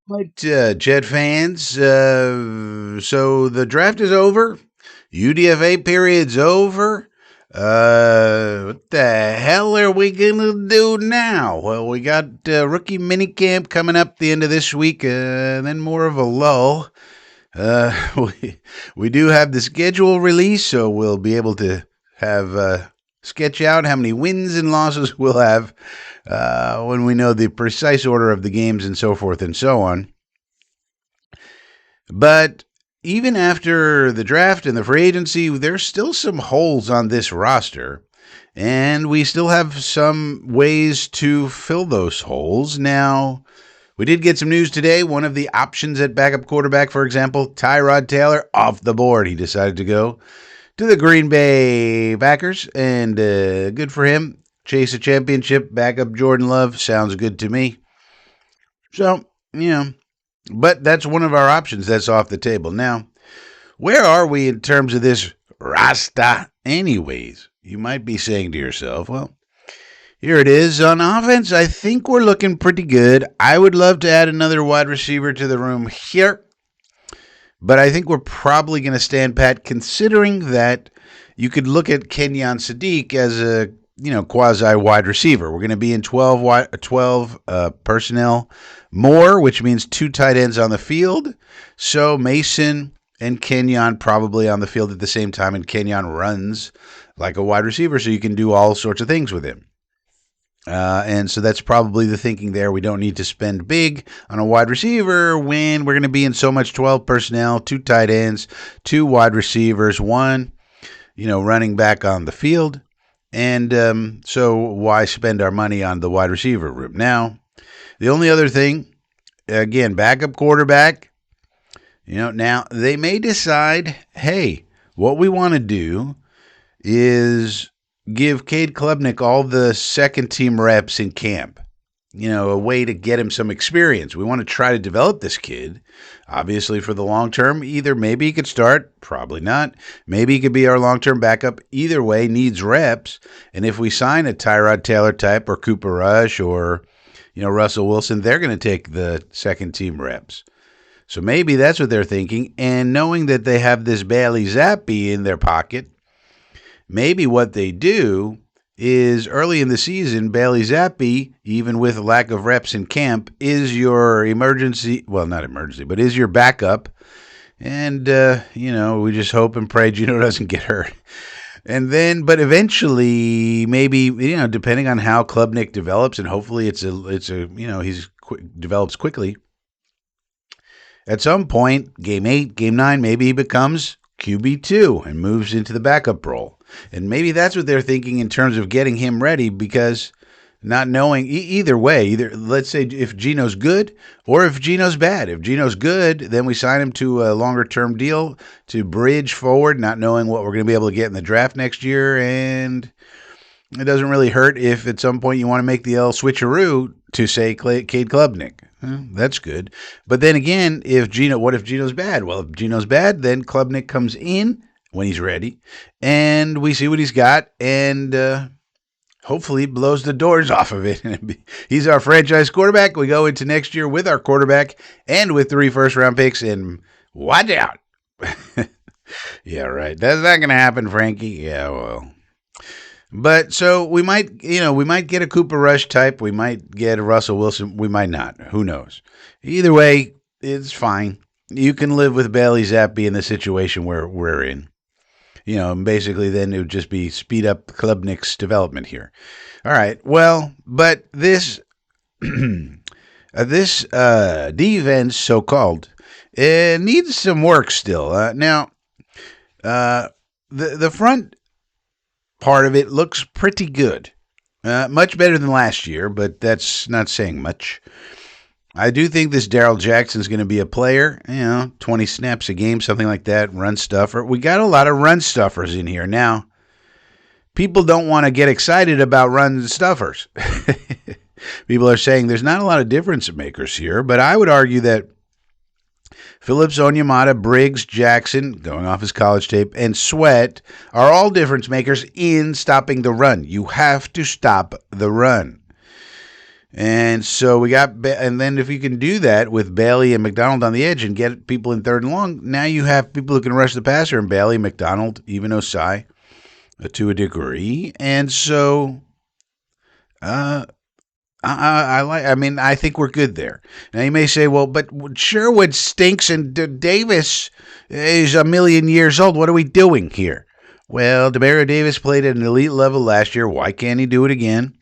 Right, Jet fans. So the draft is over. UDFA period's over. What the hell are we gonna do now? Well, we got rookie minicamp coming up the end of this week, then more of a lull. We do have the schedule release, so we'll be able to have sketch out how many wins and losses we'll have when we know the precise order of the games and so forth and so on. But even after the draft and the free agency, there's still some holes on this roster. And we still have some ways to fill those holes. Now, we did get some news today. One of the options at backup quarterback, for example, Tyrod Taylor, off the board. He decided to go to the Green Bay Packers, and good for him. Chase a championship, backup Jordan Love. Sounds good to me. So, but that's one of our options that's off the table. Now, where are we in terms of this Rasta anyways? You might be saying to yourself, well, here it is. On offense, I think we're looking pretty good. I would love to add another wide receiver to the room here, but I think we're probably going to stand pat considering that you could look at Kenyon Sadiq as a quasi wide receiver. We're going to be in 12 personnel more, which means 2 tight ends on the field. So Mason and Kenyon probably on the field at the same time, and Kenyon runs like a wide receiver, so you can do all sorts of things with him. And so that's probably the thinking there. We don't need to spend big on a wide receiver when we're going to be in so much 12 personnel, 2 tight ends, 2 wide receivers, 1, running back on the field. And so why spend our money on the wide receiver room? Now, the only other thing, again, backup quarterback, now they may decide, hey, what we want to do is give Cade Klubnik all the second team reps in camp. A way to get him some experience. We want to try to develop this kid, obviously for the long term. Either maybe he could start, probably not. Maybe he could be our long-term backup. Either way, needs reps. And if we sign a Tyrod Taylor type or Cooper Rush or, Russell Wilson, they're going to take the second team reps. So maybe that's what they're thinking. And knowing that they have this Bailey Zappi in their pocket, maybe what they do is early in the season, Bailey Zappi, even with a lack of reps in camp, is your not emergency, but is your backup. And, we just hope and pray Gino doesn't get hurt. And then, but eventually, maybe, depending on how Klubnik develops, and hopefully develops quickly. At some point, game 8, game 9, maybe he becomes QB2 and moves into the backup role. And maybe that's what they're thinking in terms of getting him ready, because not knowing either way, let's say if Gino's good or if Gino's bad. If Gino's good, then we sign him to a longer term deal to bridge forward, not knowing what we're going to be able to get in the draft next year. And it doesn't really hurt if at some point you want to make the L switcheroo to say Cade Klubnik. That's good. But then again, what if Gino's bad? Well, if Gino's bad, then Klubnik comes in when he's ready, and we see what he's got, and hopefully blows the doors off of it. He's our franchise quarterback. We go into next year with our quarterback and with 3 first-round picks, and watch out. Yeah, right. That's not going to happen, Frankie. Yeah, well. But so we might get a Cooper Rush type. We might get a Russell Wilson. We might not. Who knows? Either way, it's fine. You can live with Bailey Zappi in the situation where we're in. Basically then it would just be speed up Klubnik's development here. All right. Well, but this defense, so-called, it needs some work still. Now, the front part of it looks pretty good. Much better than last year, but that's not saying much. I do think this Darrell Jackson's going to be a player, 20 snaps a game, something like that, run stuffer. We got a lot of run stuffers in here. Now, people don't want to get excited about run stuffers. People are saying there's not a lot of difference makers here, but I would argue that Phillips, Onyemata, Briggs, Jackson, going off his college tape, and Sweat are all difference makers in stopping the run. You have to stop the run. And so we got, and then if you can do that with Bailey and McDonald on the edge and get people in third and long, now you have people who can rush the passer, and Bailey, McDonald, even Osai, to a degree. And so, I mean, I think we're good there. Now you may say, well, but Sherwood stinks and Davis is a million years old. What are we doing here? Well, DeMario Davis played at an elite level last year. Why can't he do it again?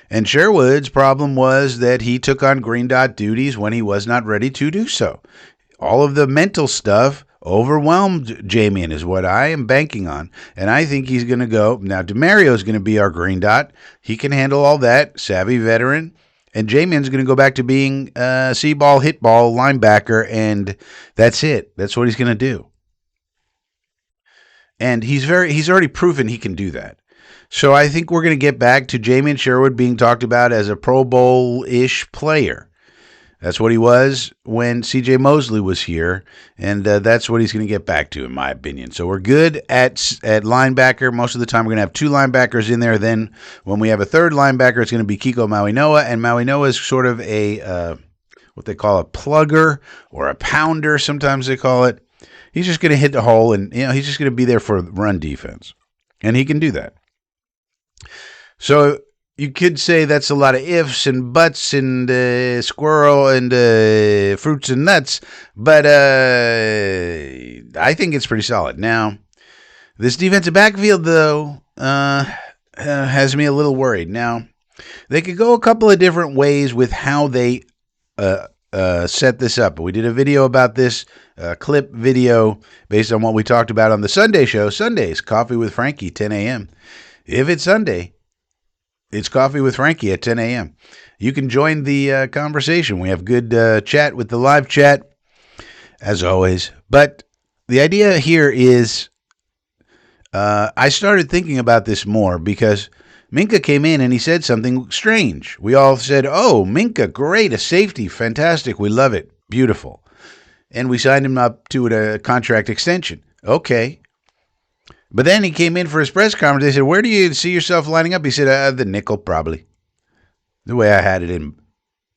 And Sherwood's problem was that he took on green dot duties when he was not ready to do so. All of the mental stuff overwhelmed Jamian is what I am banking on. And I think he's going to go. Now, DeMario is going to be our green dot. He can handle all that. Savvy veteran. And Jamian's going to go back to being see-ball, hit-ball, linebacker, and that's it. That's what he's going to do. And he's already proven he can do that. So I think we're going to get back to Jamian Sherwood being talked about as a Pro Bowl-ish player. That's what he was when C.J. Mosley was here, and that's what he's going to get back to, in my opinion. So we're good at linebacker. Most of the time we're going to have two linebackers in there. Then when we have a third linebacker, it's going to be Kiko Mauinoa, and Mauinoa is sort of a what they call a plugger or a pounder, sometimes they call it. He's just going to hit the hole, and he's just going to be there for run defense, and he can do that. So you could say that's a lot of ifs and buts and squirrel and fruits and nuts, but I think it's pretty solid. Now, this defensive backfield, though, has me a little worried. Now, they could go a couple of different ways with how they set this up. We did a video about this, clip video based on what we talked about on the Sunday show. Sundays, Coffee with Frankie, 10 a.m. If it's Sunday, it's Coffee with Frankie at 10 a.m. You can join the conversation. We have good chat with the live chat, as always. But the idea here is I started thinking about this more because Minka came in and he said something strange. We all said, oh, Minka, great, a safety, fantastic, we love it, beautiful. And we signed him up to a contract extension. Okay. But then he came in for his press conference. They said, where do you see yourself lining up? He said, the nickel, probably. The way I had it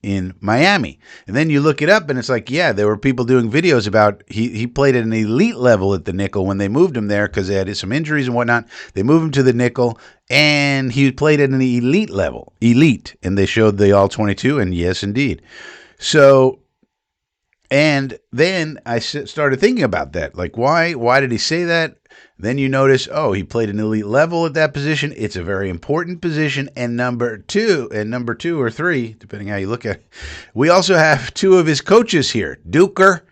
in Miami. And then you look it up, and it's like, yeah, there were people doing videos about he played at an elite level at the nickel when they moved him there because they had some injuries and whatnot. They moved him to the nickel, and he played at an elite level. Elite. And they showed the All-22, and yes, indeed. So, and then I started thinking about that. Like, why did he say that? Then you notice, oh, he played an elite level at that position. It's a very important position. And number two or three, depending how you look at it, we also have two of his coaches here, Duker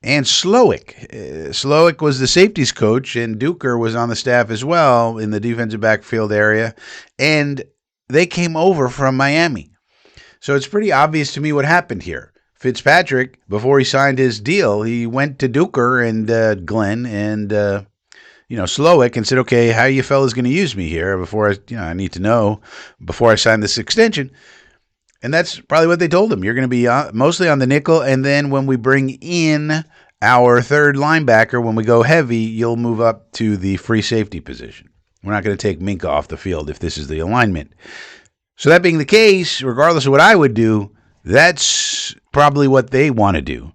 and Slowick. Slowick was the safeties coach, and Duker was on the staff as well in the defensive backfield area. And they came over from Miami. So it's pretty obvious to me what happened here. Fitzpatrick, before he signed his deal, he went to Duker and Glenn and Slowick and said, okay, how are you fellas going to use me here before I need to know before I sign this extension? And that's probably what they told him. You're going to be mostly on the nickel. And then when we bring in our third linebacker, when we go heavy, you'll move up to the free safety position. We're not going to take Minka off the field if this is the alignment. So that being the case, regardless of what I would do, that's probably what they want to do.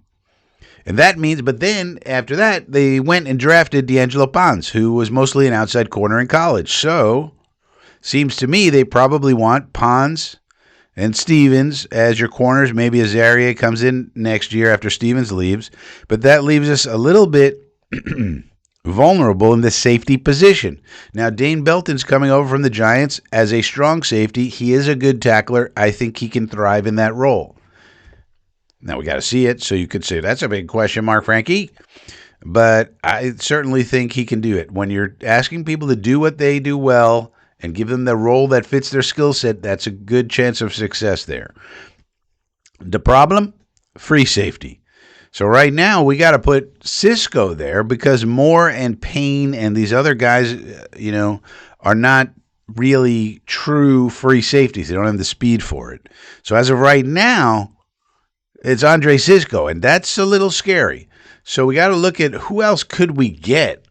And that means, but then after that, they went and drafted D'Angelo Pons, who was mostly an outside corner in college. So, seems to me they probably want Pons and Stevens as your corners. Maybe Azaria comes in next year after Stevens leaves. But that leaves us a little bit vulnerable in the safety position. Now, Dane Belton's coming over from the Giants as a strong safety. He is a good tackler. I think he can thrive in that role. Now, we got to see it, so you could say that's a big question mark, Frankie. But I certainly think he can do it. When you're asking people to do what they do well and give them the role that fits their skill set, that's a good chance of success there. The problem? Free safety. So right now, we got to put Cisco there because Moore and Payne and these other guys, are not really true free safeties. They don't have the speed for it. So as of right now, it's Andre Cisco, and that's a little scary. So we got to look at who else could we get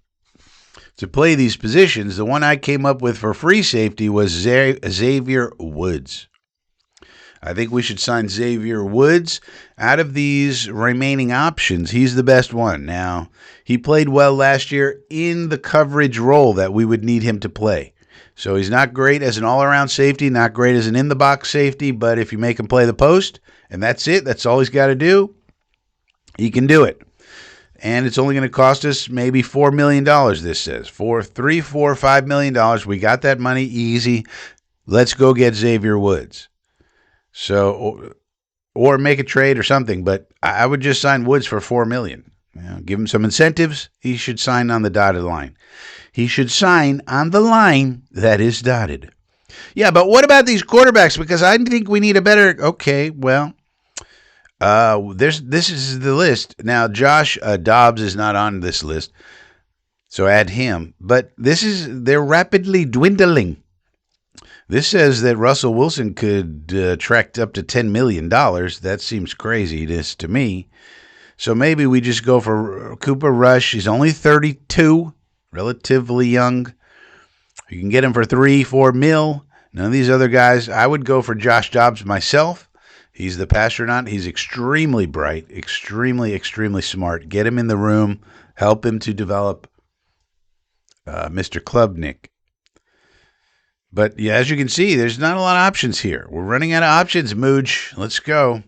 to play these positions. The one I came up with for free safety was Xavier Woods. I think we should sign Xavier Woods. Out of these remaining options, he's the best one. Now, he played well last year in the coverage role that we would need him to play. So he's not great as an all-around safety, not great as an in-the-box safety, but if you make him play the post, and that's it, that's all he's got to do, he can do it. And it's only going to cost us maybe $4 million, this says. $5 million. We got that money easy. Let's go get Xavier Woods. So, or make a trade or something, but I would just sign Woods for $4 million. Give him some incentives. He should sign on the dotted line. He should sign on the line that is dotted. Yeah, but what about these quarterbacks? Because I think we need a better. Okay, well, this is the list now. Josh Dobbs is not on this list, so add him. But they're rapidly dwindling. This says that Russell Wilson could track up to $10 million. That seems craziness to me. So maybe we just go for Cooper Rush. He's only 32, relatively young. You can get him for $3-4 million. None of these other guys. I would go for Josh Dobbs myself. He's the astronaut. He's extremely bright, extremely smart. Get him in the room. Help him to develop Mr. Klubnik. But yeah, as you can see, there's not a lot of options here. We're running out of options, Mooch. Let's go.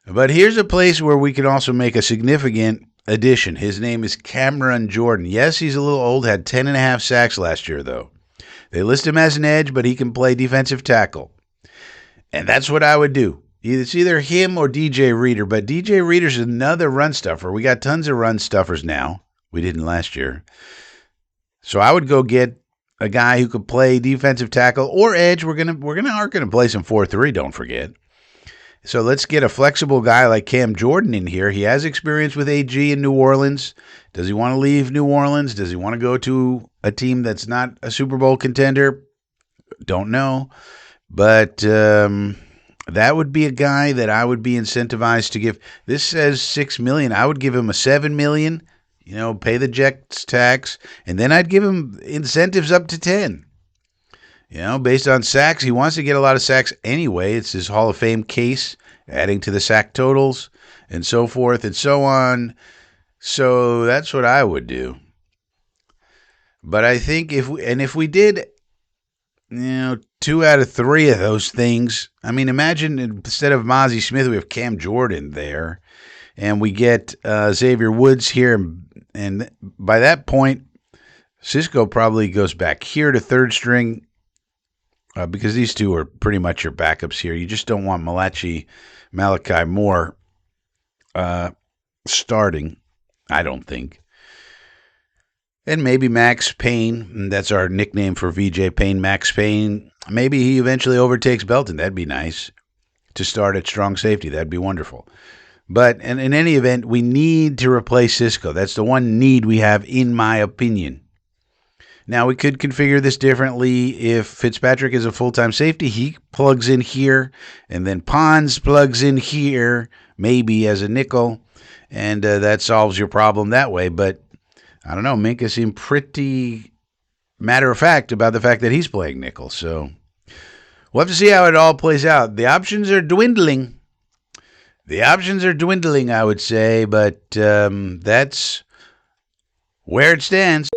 But here's a place where we can also make a significant addition. His name is Cameron Jordan. Yes, he's a little old, had 10.5 sacks last year, though. They list him as an edge, but he can play defensive tackle. And that's what I would do. It's either him or DJ Reader, but DJ Reader's another run stuffer. We got tons of run stuffers now. We didn't last year. So I would go get a guy who could play defensive tackle or edge. We're gonna play some 4-3, don't forget. So let's get a flexible guy like Cam Jordan in here. He has experience with AG in New Orleans. Does he want to leave New Orleans? Does he want to go to a team that's not a Super Bowl contender? Don't know. But that would be a guy that I would be incentivized to give. This says $6 million. I would give him a $7 million. Pay the Jets tax, and then I'd give him incentives up to 10. Based on sacks. He wants to get a lot of sacks anyway. It's his Hall of Fame case, adding to the sack totals, and so forth and so on. So that's what I would do. But I think if we did, 2 out of 3 of those things, I mean, imagine instead of Mozzie Smith, we have Cam Jordan there, and we get Xavier Woods here, and by that point, Cisco probably goes back here to third string because these two are pretty much your backups here. You just don't want Malachi Moore starting, I don't think. And maybe Max Payne, that's our nickname for VJ Payne, Max Payne. Maybe he eventually overtakes Belton. That'd be nice to start at strong safety. That'd be wonderful. But in any event, we need to replace Cisco. That's the one need we have, in my opinion. Now, we could configure this differently. If Fitzpatrick is a full-time safety, he plugs in here, and then Pons plugs in here, maybe as a nickel, and that solves your problem that way. But I don't know. Minka seemed pretty matter-of-fact about the fact that he's playing nickel. So we'll have to see how it all plays out. The options are dwindling. I would say, but that's where it stands.